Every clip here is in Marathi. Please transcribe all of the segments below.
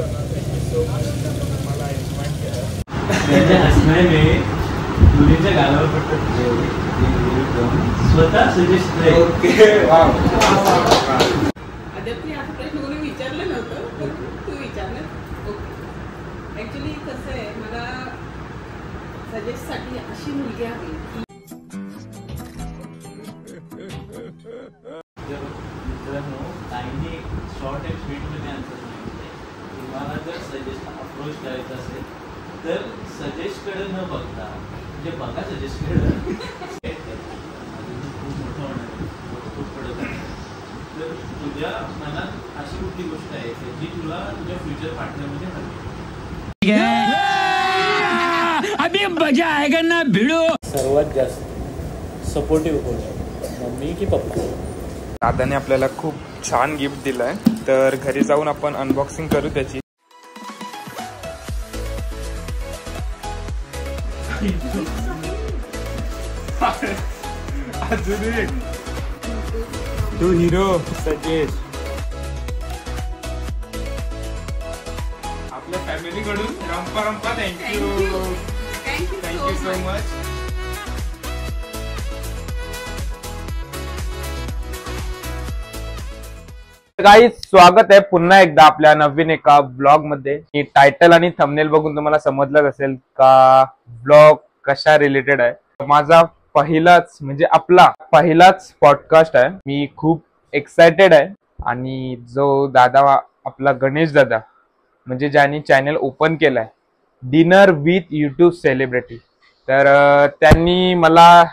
सो मच मला इन्व्हाइट केलं. त्याच्या हसण्याने मुलीच्या गालावर पडतात स्वतः सजेस्ट करे. ओके वा. अद्याप आता प्रश्न कोणी विचारलं नव्हतं, तू विचारलं. ओके. ॲक्च्युली कसं आहे, मला सजेस्टसाठी अशी मुलगी हवी की मित्रांनो, काहींनी शॉर्ट अँड स्वीटमध्ये आन्सर सांगितलं. तुम्हाला जर सजेस्ट अप्रोच करायचं असेल तर सजेस्टकडे न बघता, म्हणजे बघा सजेस्टकडे खूप मोठं होणार आहे, खूप पडत आहे. तर तुझ्या मनात अशी कुठली गोष्ट आहे जी तुला तुझ्या फ्युचर पार्टनरमध्ये हवी? अभी मजा आएगा ना भिड़ो. सर्वात जास्त सपोर्टिव्ह कोण आहे, मम्मी की पप्पा? दादाने आपल्याला खूप छान गिफ्ट दिलंय, तर घरी जाऊन आपण अनबॉक्सिंग करू त्याची. तू हिरो सजेस्ट आपल्या फॅमिली कडून Rampa thank you so much. Guys, स्वागत आहे पुन्हा एकदा आपल्या नवीन एका ब्लॉग मध्ये. टायटल आणि थंबनेल बघून तुम्हाला समजलंच असेल का ब्लॉग कशा रिलेटेड आहे. माझा पहिलाच म्हणजे आपला पहिलाच पॉडकास्ट आहे. मी खूप एक्सायटेड आहे. आणि जो दादा आपला गणेश दादा म्हणजे ज्यांनी चॅनल ओपन केलाय डिनर विथ युट्यूब सेलिब्रिटी, तर त्यांनी मला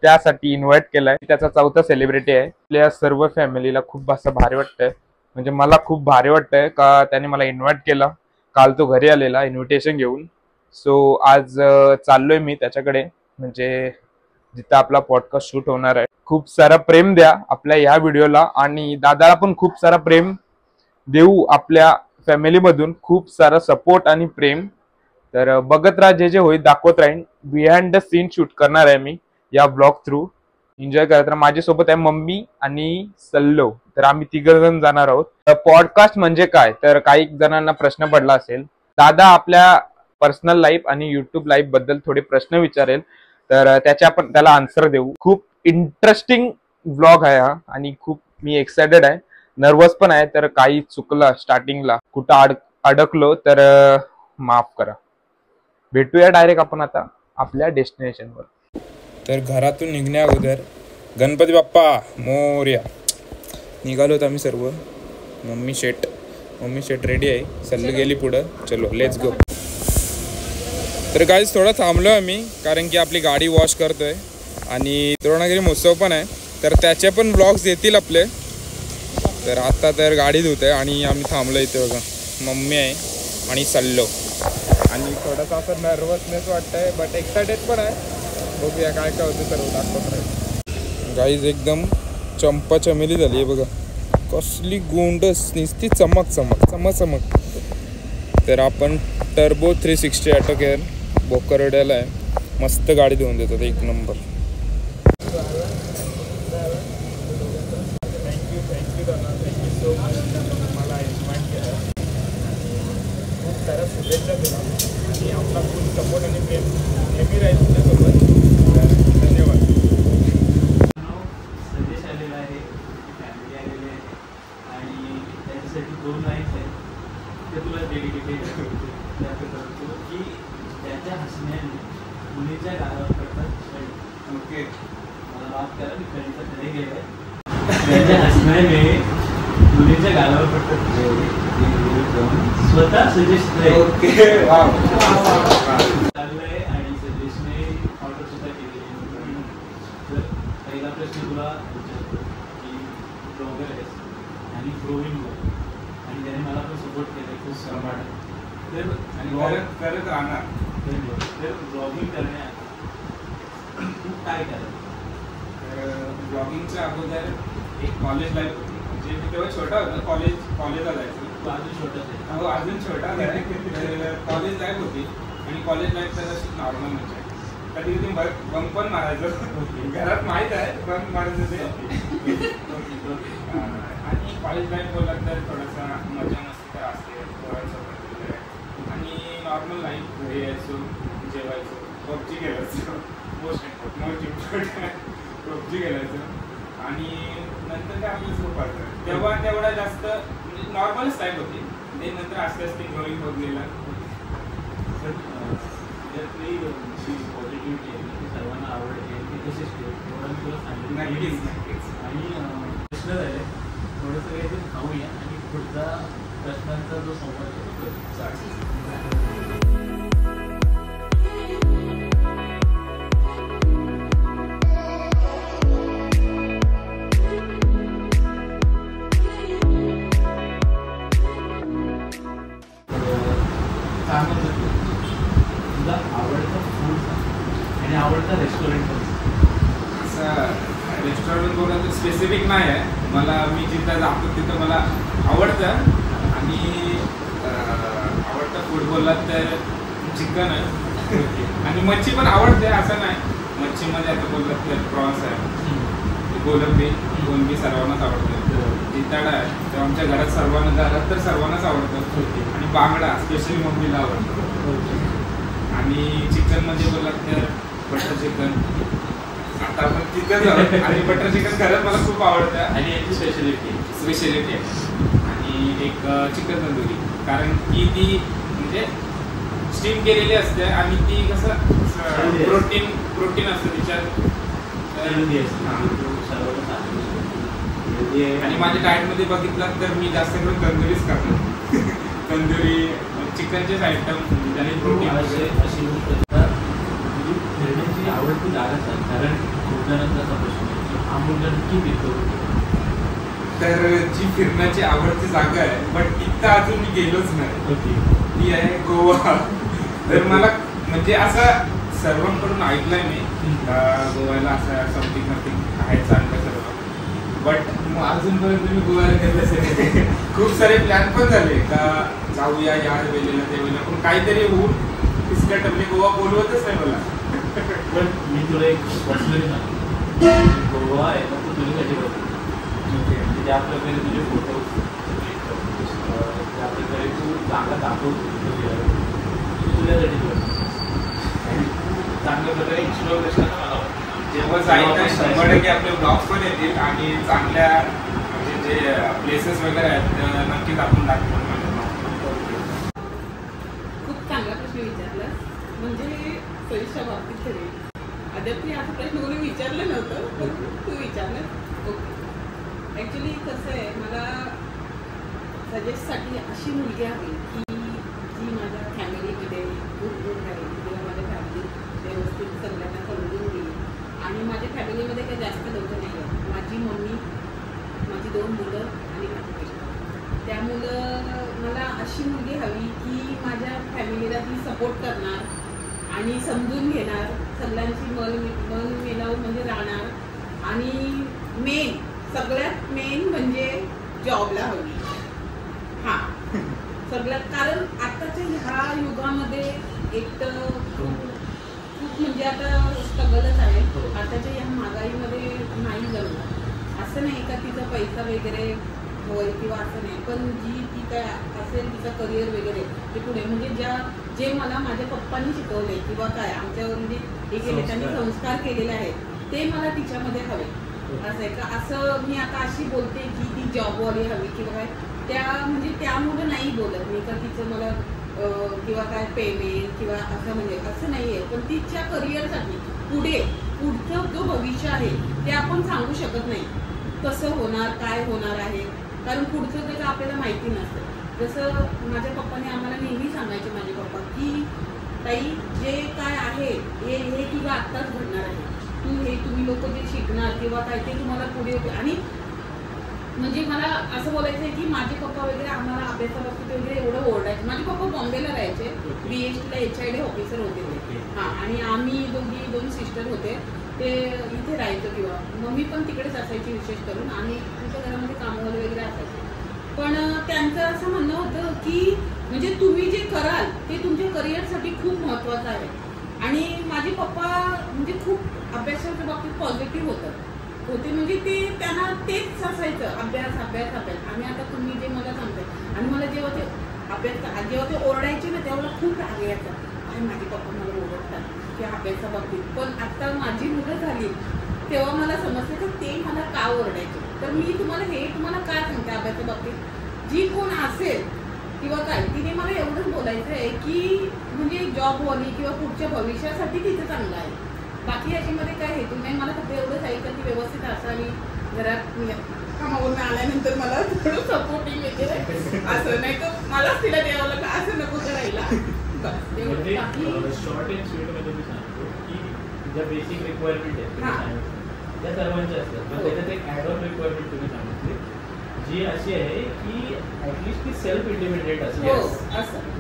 त्यासाठी इन्व्हाइट केलाय. त्याचा 4था सेलिब्रिटी आहे. आपल्या सर्व फॅमिलीला खूप असं भारी वाटतंय, म्हणजे मला खूप भारी वाटतंय का त्याने मला इन्व्हाइट केलं. काल तो घरी आलेला इन्व्हिटेशन घेऊन. सो आज चाललोय मी त्याच्याकडे, म्हणजे जिथं आपला पॉडकास्ट शूट होणार आहे. खूप सारा प्रेम द्या आपल्या ह्या व्हिडिओला आणि दादाला पण खूप सारा प्रेम देऊ. आपल्या फॅमिलीमधून खूप सारा सपोर्ट आणि प्रेम. तर बघत राहा, जे जे होईल दाखवत राहीन. बिहाइंड द सीन शूट करणार आहे मी या ब्लॉग थ्रू. एन्जॉय करत राहा. माझ्यासोबत आहे मम्मी आणि सल्लो, तर आम्ही 3 जण जाणार आहोत. पॉडकास्ट म्हणजे काय, तर काही जणांना प्रश्न पडला असेल. दादा आपल्या पर्सनल लाईफ आणि युट्यूब लाईफ बद्दल थोडे प्रश्न विचारेल, तर त्याच्या आपण त्याला आन्सर देऊ. खूप इंटरेस्टिंग ब्लॉग आहे हा आणि खूप मी एक्सायटेड आहे, नर्वस पण आहे. तर काही चुकलं स्टार्टिंगला, कुठं अडकलो तर माफ करा. भेटूया डायरेक्ट आपण आता आपल्या डेस्टिनेशनवर. तर घरातून निघण्या अगोदर गणपती बाप्पा मोरया निघालोत आम्ही सर्व. मम्मी शेट रेडी आहे. सल्लू गेली पुढं. चलो लेट्स गो. तर गाईज थोडं थांबलो आम्ही, कारण की आपली गाडी वॉश करतोय आणि द्रोणागिरी महोत्सव पण आहे, तर त्याचे पण ब्लॉग्स येतील आपले. तर आता तर गाडी धुत आहे आणि आम्ही थांबलो इथे. बघा मम्मी आहे आणि सल्लो. आणि थोडासा असं नर्वसनेस वाटतंय, बट एक्सायटेड पण आहे. बघूया काय काय होतं, सर्व दाखवत राहील. गाईज एकदम चंपा चमेली झाली आहे बघा, कसली गोंडस निसती चमक. तर आपण टर्बो 360 ऑटो केअर बोकरड्याला आहे. मस्त गाडी धुवून देतात, एक नंबर. थँक्यू सो मच मला इन्व्हाइट केलं. खूप साऱ्या शुभेच्छा दिला आणि आपला फुल सपोर्ट आणि प्रेम नेहमी राहील तुझ्यासोबत. धन्यवाद. संदेश आलेला आहे, फॅमिली आलेली आहे आणि त्याच्यासाठी 2 लाईन्स आहेत ते तुला डेडिकेटेड करतो की त्याच्या हसण्याने मुलीच्या गालावर पडतात. ओके, मला माफ करा, मी कळीचा घरी गेलाय. त्याच्या हसण्याने मुलीच्या गालावर पडतात स्वतः सजेस्ट करे. ओके वा. चाललंय आणि सजेशने ऑर्डर सुद्धा केलेली. तर पहिला प्रश्न तुला विचारतो की ब्लॉगर आहेस आणि ग्रोविंग बॉय, आणि त्याने मला पण सपोर्ट केलं खूप प्रमाणात. तर करत राहणार. तर ब्लॉगिंग करण्यात तू काय करायचं? तर ब्लॉगिंगच्या अगोदर एक कॉलेज लाईफ होती, म्हणजे मी तेव्हा छोटा होता. कॉलेजला जायचो. तू अजून छोटाच आहे. हो, अजून छोटा आहे. कॉलेज लाईफ होती आणि कॉलेज लाईफ तर अशी नॉर्मल म्हणजे कधी कधी बंक पण मारायचं. घरात माहीत आहे बंक मारायचं ते. आणि कॉलेज लाईफ बोलला तर थोडासा मजा मस्ती तर असते. पबजी खेळायचं आणि नंतर काय आपलं झोप आलं तेव्हा तेवढा जास्त म्हणजे नॉर्मलच टाईप होती ते नंतर आस्ते आस्ते ग्रोईंग होत गेलं. त्यातली जी पॉझिटिव्हिटी आहे ती सर्वांना आवडते ती कशी असते थोडं तुला सांगितलं. नक्कीच. आणि प्रश्न झाले थोडंसं काहीतरी खाऊया आणि पुढचा प्रश्नांचा जो संवाद आहे तो करू. तुझा आवडता फूड आणि आवडता रेस्टॉरंट असं रेस्टॉरंट बघा तर स्पेसिफिक नाही आहे मला. मी जिथं जातो तिथं मला आवडतं आणि आवडतं फूड बोललात तर चिकन आहे आणि मच्छी पण आवडते असं नाही. मच्छीमध्ये आता बोललात तर प्रॉन्स आहे, कोलंबी सर्वांनाच आवडतं. तिताडा आहे तर आमच्या घरात सर्वांनाच आवडतं आणि बांगडा स्पेशली मम्मीला आवडतो. आणि चिकनमध्ये बोललात तर बटर चिकन. आता आपण तिथं जाऊ आणि बटर चिकन खरंच मला खूप आवडतं आणि याची स्पेशलिटी आहे. आणि एक चिकन तंदुरी कारण की ती म्हणजे स्टीम केलेली असते आणि ती कसं प्रोटीन असतं तिच्यात. आणि माझ्या डाएटमध्ये बघितलं तर मी जास्त करून तंदुरीच करतो. तंदुरी चिकनचेच आयटम आणि प्रोटीन अशी फिरण्याची आवडती जागा आहे. कारण खूप जणांचा असा प्रश्न आहे की हा मुलगा नक्की फिरतो. तर जी फिरण्याची आवडती जागा आहे बट तिथं अजून मी गेलोच नाही ती आहे गोवा. तर मला म्हणजे असं सर्वांकडून ऐकलंय मी गोव्याला असं समथिंग आहे चांगलं सर्व बट अजूनपर्यंत मी गोव्याला गेलोच नाही. खूप सारे प्लॅन पण झाले का जाऊया या वेळेला ते वेळेला पण काहीतरी होऊन फिसकटली गोवा बोलवतच नाही मला. पण मी तुला एक पर्सनली सांगतो गोवा आहे ना तो तुझ्यासाठी बघतो. म्हणजे त्या प्रकारे तुझे फोटो त्या प्रकारे तू जागा दाखवतो तुझ्यासाठी बघतो आणि चांगल्या प्रकारे एक्सप्लोर करताना मला जेव्हा जाईल तर 100% आपले ब्लॉग्स पण येतील आणि चांगल्या म्हणजे जे प्लेसेस वगैरे आहेत नक्कीच आपण दाखवू. खूप चांगला प्रश्न विचारला. म्हणजे सोयीच्या बाबतीत तरी अद्याप असा प्रश्न कोणी विचारलं नव्हतं तू विचारलं. ओके. ॲक्च्युली कसं आहे मला सजेस्टसाठी अशी मुलगी हवी की जी माझ्या फॅमिलीमध्ये गुंतून राहील किंवा माझ्या फॅमिली व्यवस्थित सगळ्यांना समजून घेईल. आणि माझ्या फॅमिलीमध्ये काही जास्त लोकं नाही आहेत. माझी मम्मी, माझी 2 मुलं आणि माझी बहीण. त्यामुळं मला अशी मुलगी हवी की माझ्या फॅमिलीला ती सपोर्ट करणार आणि समजून घेणार, सगळ्यांची मन मिळावून म्हणजे राहणार आणि सगळ्यात मेन म्हणजे जॉबला हवी. हां सगळ्यात कारण आताच्या ह्या युगामध्ये एक तर खूप म्हणजे आता स्ट्रगलच आहे. आताच्या या महागाईमध्ये नाही जमणार. असं नाही का तिचा पैसा वगैरे होय किंवा असं नाही पण ती काय असेल तिचं करिअर वगैरे ते पुढे म्हणजे जे मला माझ्या पप्पांनी शिकवले किंवा काय आमच्यावर म्हणजे हे केले त्यांनी संस्कार केलेले आहेत ते मला तिच्यामध्ये हवे. असं आहे का असं मी आता अशी बोलते की ती जॉबवाली हवी किंवा काय म्हणजे त्यामुळे नाही बोलत मी का तिचं मला किंवा काय पेमेंट किंवा असं म्हणजे असं नाही आहे. पण तिच्या करिअरसाठी पुढचं जो भविष्य आहे ते आपण सांगू शकत नाही कसं होणार काय होणार आहे कारण पुढचं त्याचं आपल्याला माहिती नसतं. जसं माझ्या पप्पाने आम्हाला नेहमी सांगायचे माझे पप्पा की ताई जे काय आहे हे तुझं आत्ताच घडणार आहे. तुम्ही लोक जे शिकणार किंवा काय ते तुम्हाला पुढे आणि म्हणजे मला असं बोलायचं आहे की माझे पप्पा वगैरे आम्हाला अभ्यासाबाबतीत वगैरे एवढं ओरडायचे. माझे पप्पा बॉम्बेला राहायचे BHTला HID ऑफिसर होते ते. हां आणि आम्ही 2 सिस्टर होते ते इथे राहायचो किंवा मम्मी पण तिकडेच असायची विशेष करून आणि तुमच्या घरामध्ये कामावर वगैरे असायचे. पण त्यांचं असं म्हणणं होतं की म्हणजे तुम्ही जे कराल ते तुमच्या करिअरसाठी खूप महत्त्वाचं आहे. आणि माझे पप्पा म्हणजे खूप अभ्यासाच्या बाबतीत पॉझिटिव्ह होते म्हणजे ते त्यांना तेच असायचं अभ्यास. आणि आता तुम्ही जे मला सांगताय आणि मला जेव्हा ते ओरडायचे ना तेव्हा खूप राग यायचा. आणि माझे पप्पा मला ओरडतात की अभ्यासा बाबतीत. पण आता माझी मुलं झाली तेव्हा मला समजलं की ते मला का ओरडायचे. तर मी तुम्हाला काय सांगते अभ्यासा बाबतीत, जी कोण असेल किंवा काय तिने मला एवढंच बोलायचं आहे की म्हणजे जॉबवाली किंवा पुढच्या भविष्यासाठी तिचं चांगलं आहे. बाकी याच्यामध्ये काय हेतू नाही. मला फक्त एवढंच आहे की ती व्यवस्थित असावी, घरात कामावरून आल्यानंतर मला थोडं सपोर्टिंग वगैरे असं, नाही तर मलाच तिला द्यावं लागलं असं नको करायला. शॉर्ट अँड स्वीट मध्ये मी सांगतो की ज्या बेसिक रिक्वायरमेंट आहेत त्या सर्वांच्या असतात, पण त्याच्यात एक ॲड ऑन रिक्वायरमेंट तुम्ही सांगितली जी अशी आहे की ऍटलिस्ट ती सेल्फ इंडिपेंडेंट असते.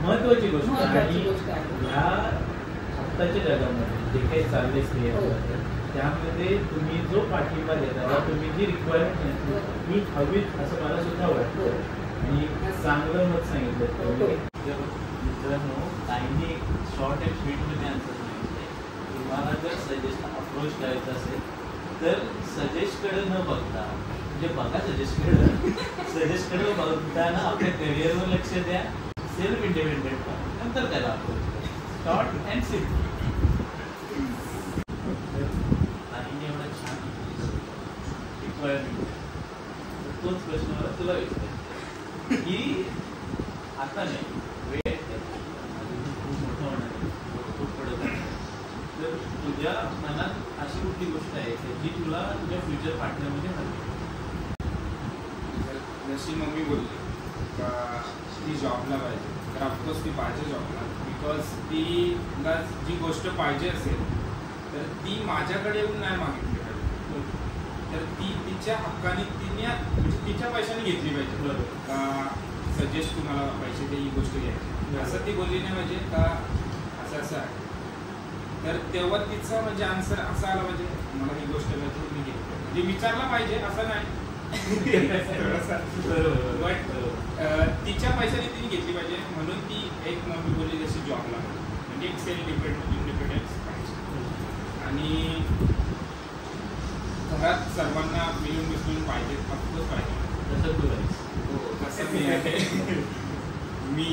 महत्वाची गोष्ट. आणि ह्या आत्ताच्या जगामध्ये जे काही चालले स्त्रिया त्यामध्ये तुम्ही जो पाठिंबा देता, तुम्ही जी रिक्वायरमेंट ही हवीच असं मला सुद्धा वाटतं. आणि चांगलं मत सांगितलं. मित्रांनो, ताईंनी एक शॉर्ट अँड स्वीटमध्ये आन्सर सांगितलं. तुम्हाला जर सजेस्ट अप्रोच करायचं असेल तर सजेस्टकडे न बघता, म्हणजे बघा सजेस्टकडे बघताना आपल्या करिअरवर लक्ष द्या, सेल्फ इंडिपेंडेंट व्हा, नंतर त्याला अप्रोच. Short and simple. ताईंनी एवढा छान रिक्वायरमेंट, तोच प्रश्न मला तुला विचारायचा की आता नाही, वेळ खूप मोठं होणार आहे, खूप पडत आहे, तर तुझ्या मनात अशी कुठली गोष्ट आहे जी तुला तुझ्या फ्युचर पार्टनरमध्ये हवी? जशी मम्मी बोलली का ती जॉबला पाहिजे, तर ऑफकोर्स ती पाहिजे जॉबला. बिकॉज तिला जी गोष्ट पाहिजे असेल तर ती माझ्याकडे येऊन नाही मागितली पाहिजे, तर ती तिच्या हक्काने तिने म्हणजे तिच्या पैशाने घेतली पाहिजे. बरोबर. सजेस्ट तुम्हाला पैसे ते ही गोष्ट घ्यायची असं ती बोलली नाही पाहिजे का असं आहे. तर तेव्हा तिचा म्हणजे आन्सर असा आला पाहिजे, मला ही गोष्ट पाहिजे मी घेतली, म्हणजे विचारला पाहिजे असं नाही. बट तिच्या पैशाने तिने घेतली पाहिजे. म्हणून ती एक मम्मी बोलली जशी जॉबला म्हणजे एक सेल्फ इंडिपेंडन्स पाहिजे. आणि घरात सर्वांना मिळून मिसळून पाहिजे, ऑफकोर्स पाहिजे. तसं तू आहेस. हो तसं मी आहे. मी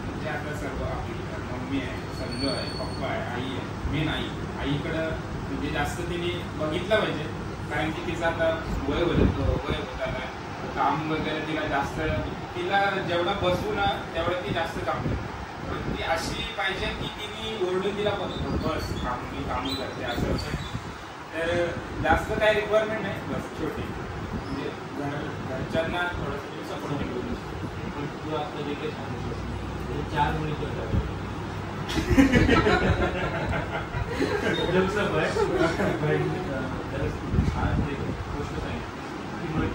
म्हणजे आता सर्व आपली मम्मी आहे, संजू आहे, पप्पा आहे, आई आहे. मेन आईकडं म्हणजे जास्त तिने बघितलं पाहिजे, कारण की तिचं आता वय होत आलं, काम वगैरे तिला जास्त, तिला जेवढा बसू ना तेवढं ती जास्त काम करते. पण ती अशी पाहिजे की तिने ओरडून तिला बस काम करते असं. तर जास्त काही रिक्वायरमेंट नाही, बस छोटी म्हणजे घरच्यांना थोडंसं सपोर्ट करू. पण तू आता जे काही सांगितलं 4 मुली करतात छान गोष्ट सांगितली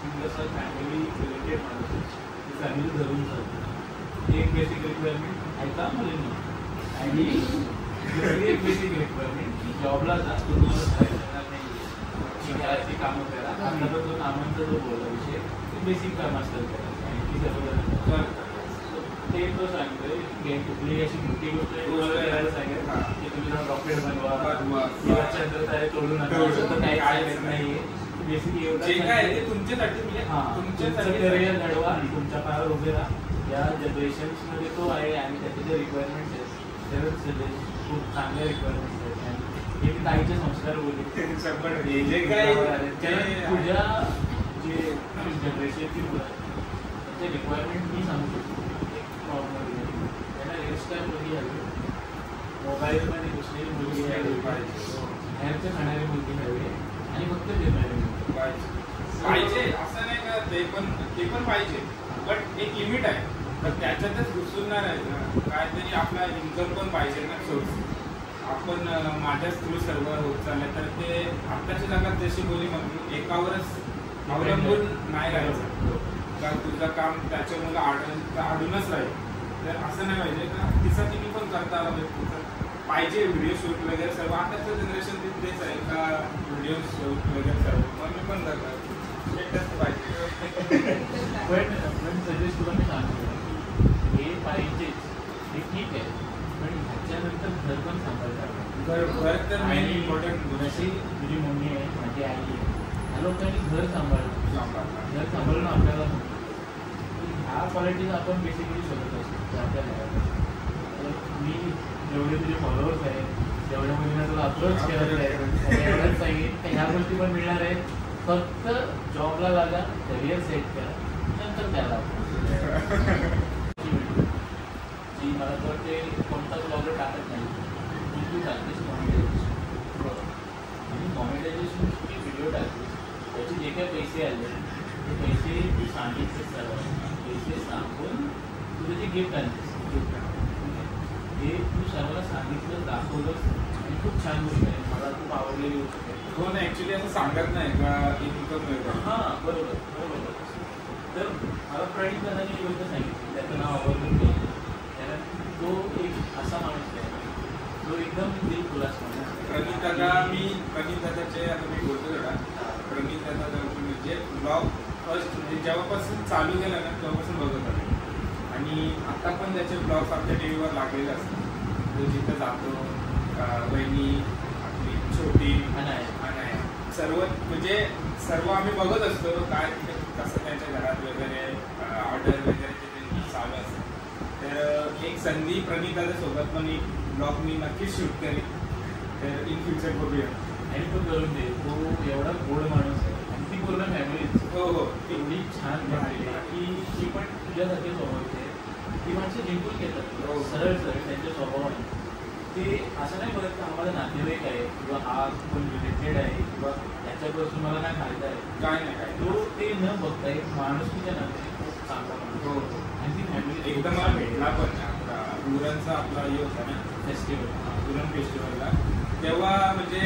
की जसं फॅमिली रिलेटेड माणूस फॅमिली धरून चालतो. एक बेसिक रिक्वायरमेंट ऐका मुलींनी, आणि दुसरी एक बेसिक रिक्वायरमेंट की जॉबला जा, तुम्हाला सांगणार नाही घराची कामं करा. आता तो कामांचा जो बोलला विषय ते बेसिक काम असतात करा, आणि ती सर्व ते तो सांगतोय कुठलीही अशी मोठी गोष्ट करायला सांगेल की तुम्ही रॉकेट बनवा किंवा चंद्र तोडू नका, काही नाहीये. बेसिक एवढं तुमच्यासाठी तुमचं करिअर घडवा, तुमच्या पायावर उभे राहा. या जनरेशन्समध्ये तो आहे आणि त्याचे जे रिक्वायरमेंट्स आहेत त्यावेळेस खूप चांगल्या रिक्वायरमेंट्स आहेत. आणि हे मी ताईचे संस्कार बोलले तुझ्या जे जनरेशनची मुलं त्यांचे रिक्वायरमेंट मी सांगू शकतो. त्यांना हेअरस्टाईल मुलगी हवी, मोबाईलमध्ये घुसलेली मुलगी हवी, बाहेरचं खाणारी मुलगी हवी, आणि फक्त देणारी मुलगी पाहिजे. असं नाही का ते पण पाहिजे, बट एक लिमिट आहे. तर त्याच्यातच घुसून नाही राहायचं, काहीतरी आपला इन्कम पण पाहिजे ना सोर्स. आपण माझ्याच थ्रू सर्व होत चाललंय, तर ते आत्ताच्या जगात जशी बोली मग एकावरच अवलंबून नाही राहायचं का तुझं काम त्याच्यामुळे आडूनच राहील. तर असं नाही पाहिजे का तिचा तुम्ही पण करता आला पाहिजे. व्हिडिओ शूट वगैरे सर्व आताचं जनरेशन तेच आहे का व्हिडिओ शूट वगैरे सर्व मग मी पण करतात पाहिजे. पण सजेस्ट तुला मी सांगतो हे पाहिजेच, हे ठीक आहे, पण ह्याच्यानंतर घर पण सांभाळतात. घर तर मेन इम्पॉर्टंट. अशी तुझी मम्मी आहे, माझी आई आहे, ह्या लोकांनी घर सांभाळलं, घर सांभाळणं आपल्याला ह्या क्वालिटीज आपण बेसिकली शोधत असतो आपल्या घरात. मी जेवढे तुझे फॉलोअर्स आहेत जेवढ्या मुलींना तुला अप्रोच करत आहे एवढंच सांगेन तर ह्या गोष्टी पण मिळणार आहेत. फक्त जॉबला लागा, करिअर सेट करा, नंतर त्याला जी मला तर वाटते कोणता ब्लॉगर टाकत नाही की तू टाकतेस मॉनिटायझेशन आणि मॉनिटायझेशनची व्हिडिओ टाकतेस त्याचे जे काही पैसे आले ते पैसे तू सांगितले सर्व पैसे सांगून तुझं जे गिफ्ट आणतेस हे तू सर्वांना सांगितलं दाखवलंस आणि खूप छान गोष्ट आहे. मला खूप आवडलेली गोष्ट आहे. हो ना, ऍक्च्युली असं सांगत नाही का इन्कम मिळतं. हां बरोबर बरोबर. तर मला प्रणित दादाने ही गोष्ट सांगितली, त्याचं नाव आवडलं नाही कारण तो एक असा माणूस आहे जो एकदम दिलखुलास माणूस आहे. प्रणित दादाचे आता मी बोलतो जरा. प्रणित दादा म्हणजे ब्लॉग फर्स्ट म्हणजे जेव्हापासून चालू केला ना तेव्हापासून बघत आले आणि आता पण त्याचे ब्लॉग्स आपल्या टी व्हीवर लागलेले असतात. तो जिथं जातो वहिनी आपली छोटी अनाया सर्व म्हणजे सर्व आम्ही बघत असतो काय तिथे कसं त्यांच्या घरात वगैरे ऑर्डर वगैरे तिथे चालू असतं. तर एक संधी प्रणित दादासोबत पण एक ब्लॉग मी नक्कीच शूट करेन. तर इन फ्युचर बघूया आणि तो करून दे. तो एवढा गोड माणूस आहे आणि ती पूर्ण फॅमिली हो हो एवढी छान फॅमिली आहे की ती पण तुझ्यासारखे स्वभाव आहे. ती माणसं जिंकून घेतात सरळ सरळ त्यांच्या स्वभावाने. ते असं नाही बघत की आम्हाला नातेवाईक आहे किंवा हा कोण रिलेटेड आहे किंवा त्याच्यापासून मला काय फायदा आहे काय नाही काय तो ते न बघता एक माणुसकीच्या नात्याने खूप चांगला माणूस हो आणि ती फॅमिली एकदम मला भेटला पण पुरणचा आपला हे होता ना फेस्टिवल पुरण फेस्टिवलला तेव्हा म्हणजे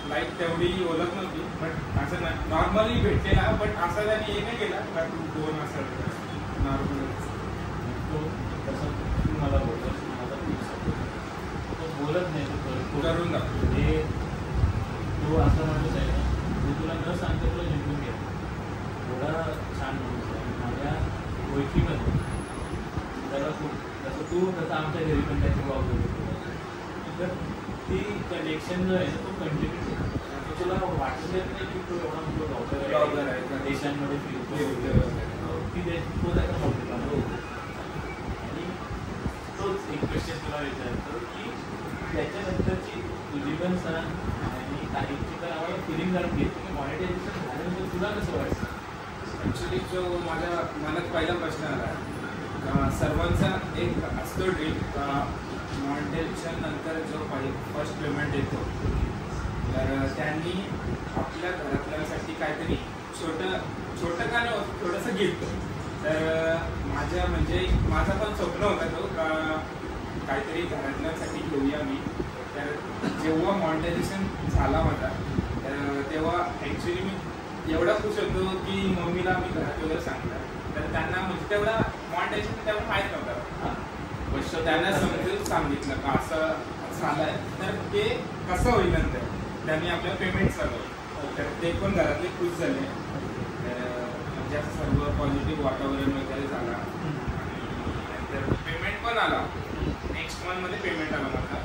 लाईक तेवढी ओळख नव्हती बट असं नॉर्मली भेटलेला बट असं त्याने हे नाही केला का तू कोण असं नॉर्मलच तो तसं तू मला बोलतोस मला खूप सपोर्ट तो बोलत नाही तो करून दाखव. हे तो असा माणूस आहे ना तो तुला न सांगता तुला जिंकून घ्या एवढा छान माणूस आहे. माझ्या ओळखीमध्ये त्याला खूप जसं तू तसं आमच्या घरी पण त्याची ब्लॉग तर ती कनेक्शन जो आहे ना तो कंटिन्यू तुला वाटत येत नाही की तो एवढा मोठा ब्लॉगर आहे देशांमध्ये फिरतो ती तो त्याचा मोठा आणि तोच एक क्वेश्चन तुला विचारतो की त्याच्यानंतरची तुझी पण सण आणि काहीची पण आम्हाला फिलिंग जाणून घेते की मॉनिटायझेशन झाल्यानंतर तुला कसं वाटतं. ॲक्च्युली जो माझ्या मनात पहिला प्रश्न आला सर्वांचा एक असतो ड्रीम का मॉनिटायझेशन नंतर जो फर्स्ट पेमेंट येतो तर त्यांनी आपल्या घरातल्यांसाठी काहीतरी छोटं का नाही होतं थोडंसं गिफ्ट. तर माझा पण स्वप्न होता तो का काहीतरी घरातल्यांसाठी घेऊया मी. तर जेव्हा मॉनिटायझेशन झाला माझा तर तेव्हा ॲक्च्युली मी एवढा खुश होतो की मम्मीला मी घरात वगैरे सांगितलं तर त्यांना म्हणजे तेवढा मॉनिटायझेशन तेव्हा माहीत नव्हतं वर्ष त्यांना समजून सांगितलं का असं झालं आहे तर ते कसं होईल नंतर त्यांनी आपल्या पेमेंट चालवलं तर ते पण घरातले खुश झाले. तर म्हणजे असं सर्व पॉझिटिव्ह वातावरण वगैरे झाला आणि नंतर पेमेंट पण आला. नेक्स्ट मंथमध्ये पेमेंट आला माझा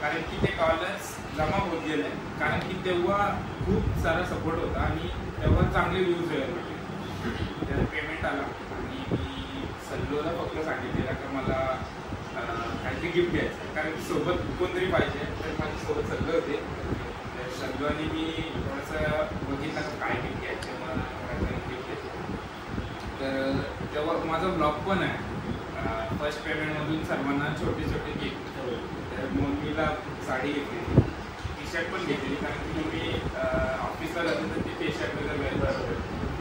कारण की ते डॉलर्स जमा होत गेले कारण की तेव्हा खूप सारा सपोर्ट होता आणि तेव्हा चांगले व्ह्यूज यायला लागले. तर पेमेंट आला आणि मी सल्लोला फक्त सांगितलेलं का मला काहीतरी गिफ्ट घ्यायचं कारण की सोबत कोणतरी पाहिजे तर माझ्यासोबत सल्लो होते. तर सल्लोने मी थोडंसं बघितलं काय गिफ्ट घ्यायचं मला गिफ्ट घ्यायचं. तर तेव्हा माझा ब्लॉग पण आहे फर्स्ट पेमेंटमधून सर्वांना छोटे छोटे गिफ्ट. तर मम्मीला साडी घेतली टी शर्ट पण घेतली कारण की मम्मी ऑफिसला जाते तर ती टी शर्ट वगैरे वेअर.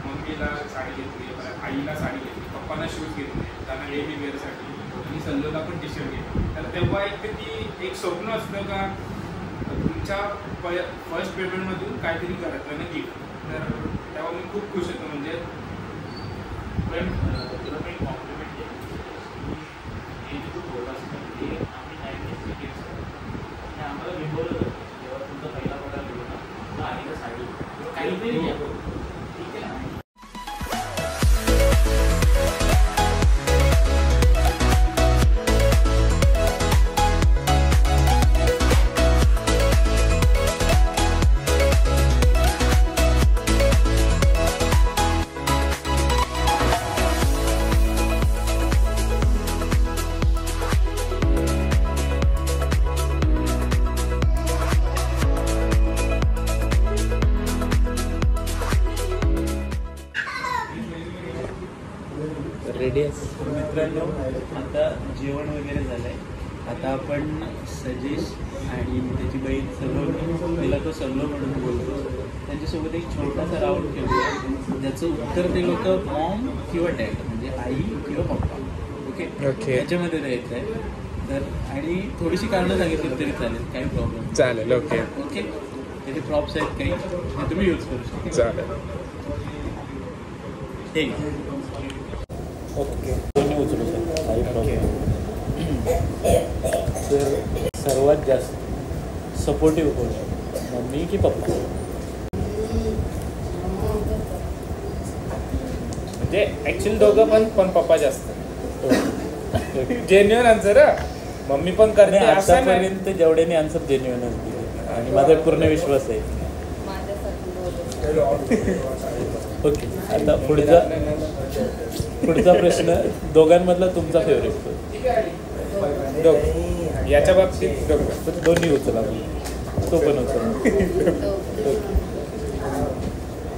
मम्मीला साडी घेतली आईला साडी घेतली पप्पांना शूज घेतले त्यांना डेली वेअरसाठी आणि सल्लोला पण टी शर्ट घेतली. तर तेव्हा एक स्वप्न असतं का तुमच्या फर्स्ट पेमेंटमधून काहीतरी घरातल्यानं गिफ्ट. तर तेव्हा मी खूप खुश होतो म्हणजे पण तुला मी कॉम्प्लिमेंट केलं हे जे तू बोललास ना ते आम्ही नाही गिफ्ट आणि आम्हाला बिंबवलं जातं जेव्हा तुमचा पहिला पगार मिळतो ना तुला आईला साडी काहीतरी घ्या ठीक आहे. मित्रांनो, आता जेवण वगैरे झालंय. आता आपण सजेश आणि त्याची बहीण सल्लो, तिला तो सल्लो म्हणून बोलतो, त्यांच्यासोबत एक छोटासा राऊंड खेळूया ज्याचं उत्तर ते लोक मॉम किंवा डॅड म्हणजे आई किंवा पप्पा. ओके, याच्यामध्ये द्यायचं आहे. तर आणि थोडीशी कारणं सांगितली तरी चालेल, काही प्रॉब्लेम चालेल. Okay okay. त्याचे प्रॉप्स आहेत काही, ते तुम्ही यूज करू शकता. चालेल. ठीक आहे. ओके, तुम्ही उचलू शकता, काही प्रॉब्लेम. तर सर्वात जास्त सपोर्टिव्ह कोण आहे, मम्मी की पप्पा? म्हणजे ऍक्च्युअली दोघं पण पप्पा जास्त. Genuine answer. मम्मी पण करते असं नाही. आतापर्यंत जेवढ्याने आन्सर जेन्युअनच दिले आणि माझा पूर्ण विश्वास आहे. ओके, आता पुढचा प्रश्न, दोघांमधला तुमचा फेवरेट कोण? याच्या बाबतीत दोन्ही उचला, तो पण उचला.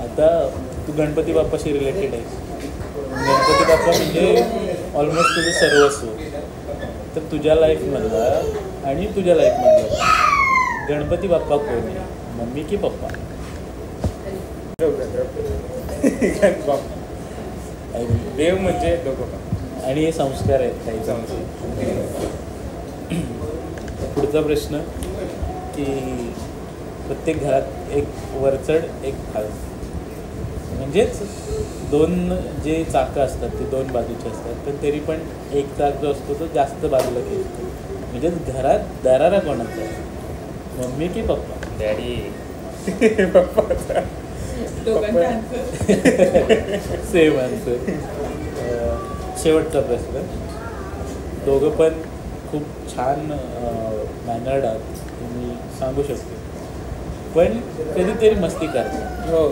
आता तू गणपती बाप्पाशी रिलेटेड आहे. गणपती बाप्पा म्हणजे ऑलमोस्ट तुझं सर्वस्व. तर तुझ्या लाईफमधला आणि तुझ्या लाईफमधला गणपती बाप्पा कोण आहे, मम्मी की पप्पा? देव म्हणजे दोघं. आणि हे संस्कार आहेत काही. पुढचा प्रश्न की प्रत्येक घरात एक वरचढ एक खाल, म्हणजेच दोन जे चाकं असतात ते दोन बाजूचे असतात, पण तरी पण एक चाक जो असतो तो जास्त बाजूला खेळतो. म्हणजेच घरात दरारा कोणाचा आहे, मम्मी की पप्पा? डॅडी. पप्पा. Same answer. शेवटचा प्रश्न, दोघं पण खूप छान मॅनर्ड आहात, मी सांगू शकतो, पण कधीतरी मस्ती करतात. हो.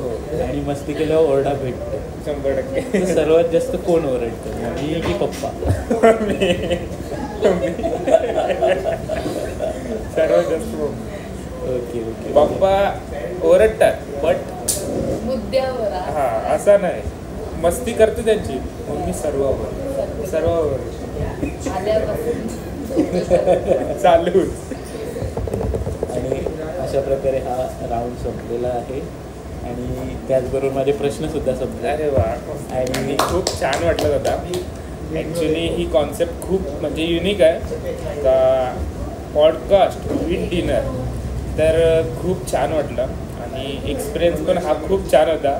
आणि मस्ती केल्यावर ओरडा भेटतो. 100%. सर्वात जास्त कोण ओरडतं, मम्मी की पप्पा? सर्वात जास्त. ओके. पप्पा ओरडतात बट मुद्द्यावर हा असा नाही, मस्ती करते त्यांची. मम्मी सर्वावर चालूच. आणि अशा प्रकारे हा राऊंड संपलेला आहे आणि त्याचबरोबर माझे प्रश्नसुद्धा संपले. अरे वा. आणि खूप छान वाटलं होता. ॲक्च्युली ही कॉन्सेप्ट खूप म्हणजे युनिक आहे का, पॉडकास्ट विथ डिनर. तर खूप छान वाटलं आणि एक्सपिरियन्स पण हा खूप छान होता.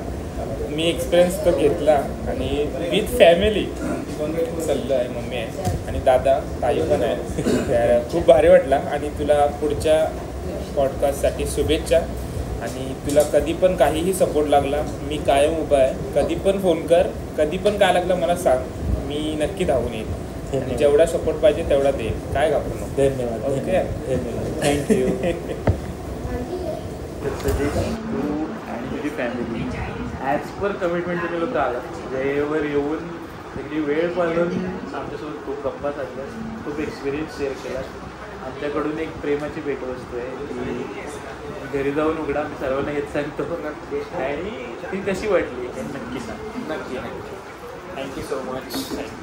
मी एक्सपिरियन्स तो घेतला आणि विथ फॅमिली चाललं आहे. मम्मी आहे आणि दादा ताई पण आहे. तर खूप भारी वाटला आणि तुला पुढच्या पॉडकास्टसाठी शुभेच्छा. आणि तुला कधी पण काहीही सपोर्ट लागला, मी कायम उभा आहे. कधी पण फोन कर, कधी पण काय लागलं मला सांग, मी नक्की धावून येईल आणि जेवढा सपोर्ट पाहिजे तेवढा देईल. काय घाबरू नको. धन्यवाद. ओके, धन्यवाद. थँक्यू. सजेश तू आणि तुझी फॅमिली ॲज पर कमिटमेंट तुम्ही लोक आला, वेळेवर येऊन सगळी वेळ पाळून आमच्यासोबत खूप गप्पा झाल्या, खूप एक्सपिरियन्स शेअर केला. आमच्याकडून एक प्रेमाची भेटवस्तू आहे की घरी जाऊन उघडा, मी सर्वांना हेच सांगतो. आणि ती कशी वाटली नक्की सांग. नक्की. Thank you so much.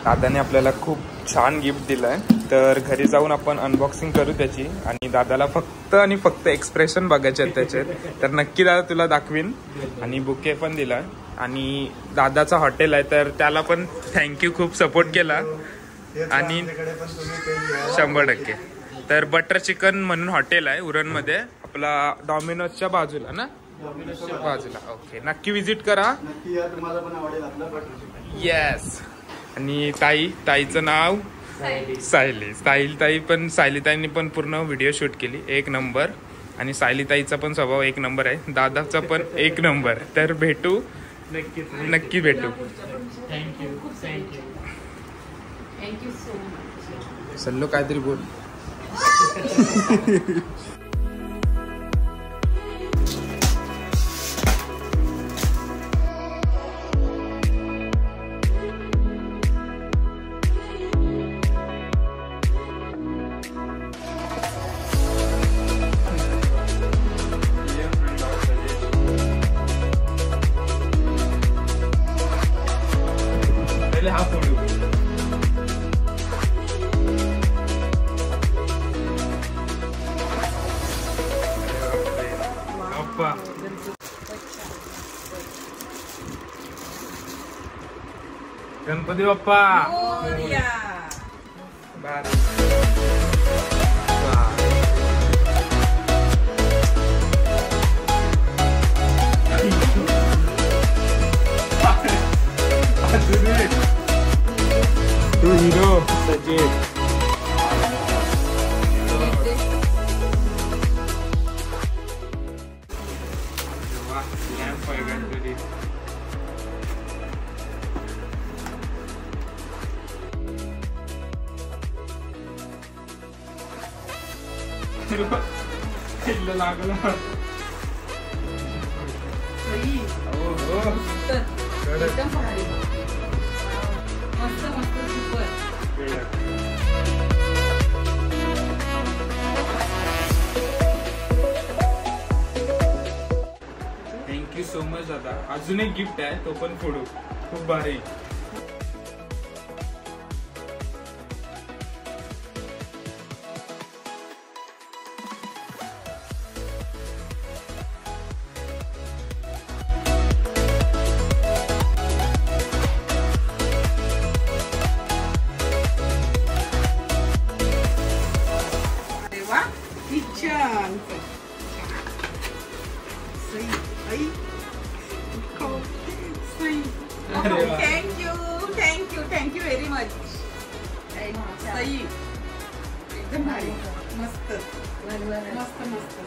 दादाने आपल्याला खूप छान गिफ्ट दिलं आहे, तर घरी जाऊन आपण अनबॉक्सिंग करू त्याची. आणि दादाला फक्त आणि फक्त एक्सप्रेशन बघायचे आहेत त्याचे, तर नक्की दादा तुला दाखवीन. आणि बुके पण दिला. आणि दादाचा हॉटेल आहे, तर त्याला पण थँक्यू, खूप सपोर्ट केला. आणि 100%. तर बटर चिकन म्हणून हॉटेल आहे उरणमध्ये, आपला डॉमिनोजच्या बाजूला ना, बाजूला. ओके, नक्की विजिट करा. येस. आणि ताईचं नाव सायलीताईंनी पण पूर्ण व्हिडिओ शूट केली, एक नंबर. आणि सायलीताईचा पण स्वभाव एक नंबर आहे, दादाचा पण एक नंबर. तर भेटू, नक्की भेटू. Thank you so much. सल्लो काहीतरी बोल. हा फोटो गणपती बाप्पा मोरया. भारी. तू हिरो सचिन. लॅम्प आहे गणपती. लागला. सई. हो हो. एकदम भारी. मस्त मस्त सुपर. थँक्यू सो मच दादा. अजून एक गिफ्ट आहे तो पण फोडू. खूप भारी. किचन. सई. आई. सई. अरे वा. Thank you very much. सई. एकदम भारी. मस्त मस्त मस्त.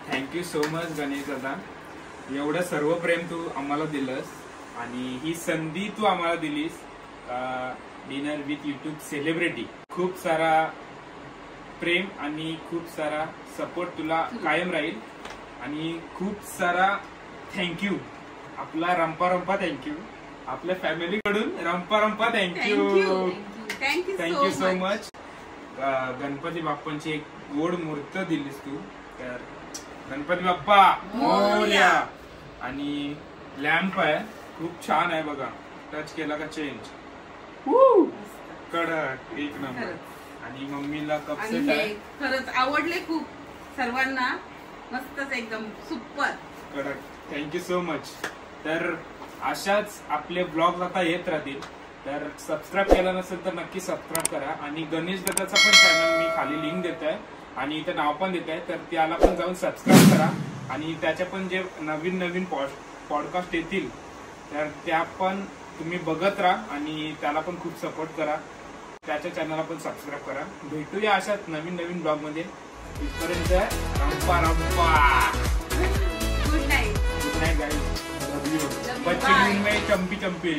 थँक्यू सो मच गणेश दादा. एवढं सर्व प्रेम तू आम्हाला दिलंस आणि ही संधी तू आम्हाला दिलीस. Dinner with YouTube celebrity. खूप सारा प्रेम आणि खूप सारा सपोर्ट तुला कायम राहील आणि खूप सारा थँक्यू. आपला रंपा थँक्यू. आपल्या फॅमिली कडून Rampa thank you. Thank you so much. Ganpati बाप्पांची एक गोड मूर्त दिलीस तू. तर गणपती बाप्पा मोरया. आणि लॅम्प आहे खूप छान आहे बघा. टच केला का चेंज. कडक एक नंबर. आणि मम्मीला कप सेट आहे. खरंच आवडले खूप सर्वांना. मस्तच एकदम सुपर कडक. Thank you so much. तर अशाच आपले ब्लॉग आता येत राहतील. तर सबस्क्राईब केलं नसेल तर नक्की सबस्क्राईब करा. आणि गणेश दादाचा पण चॅनल मी खाली लिंक देत आहे आणि इथं नाव पण देत आहे. तर त्याला पण जाऊन सबस्क्राईब करा. आणि त्याच्या पण जे नवीन पॉडकास्ट येतील तर त्या पण तुम्ही बघत राहा आणि त्याला पण खूप सपोर्ट करा. त्याच्या चॅनलला पण सबस्क्राईब करा. भेटूया अशाच नवीन ब्लॉग मध्ये. इथपर्यंत Rampa. Good night. Good night guys. Love you. बच्चे चंपी